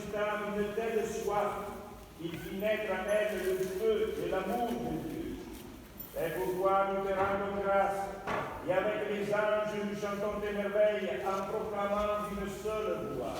Augustin une telle soif qu'il fit naître en elle le feu et l'amour de Dieu. C'est pourquoi nous te rendons grâce, et avec les anges nous chantons tes merveilles en proclamant d'une seule voix.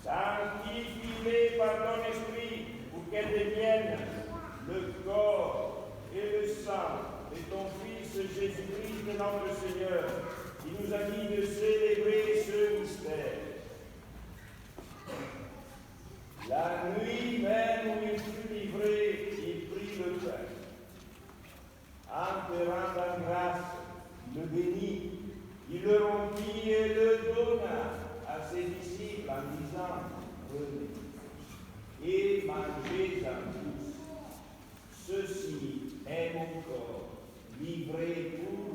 Sanctifie-les par ton esprit pour qu'elles deviennent le corps et le sang de ton Fils Jésus-Christ, notre Seigneur, qui nous a dit de célébrer ce mystère. La nuit même où il fut livré, il prit le pain. En te rendant grâce, il le bénit, il le rompit et le donna à ses disciples en disant, prenez et mangez-en tous. Ceci est mon corps, livré pour vous.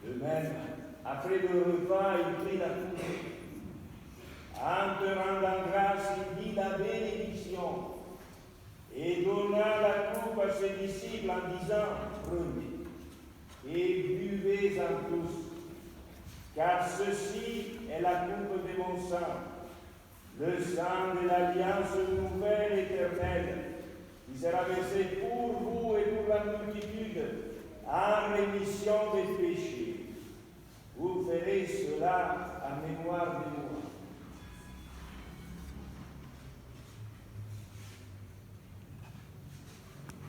De même, après le repas, il prit la coupe. En te rendant grâce, il dit la bénédiction et donna la coupe à ses disciples en disant, prenez et buvez-en tous, car ceci est la coupe de mon sang, le sang de l'alliance nouvelle éternelle, qui sera versé pour vous et pour la multitude en rémission des péchés. Vous ferez cela en mémoire de moi.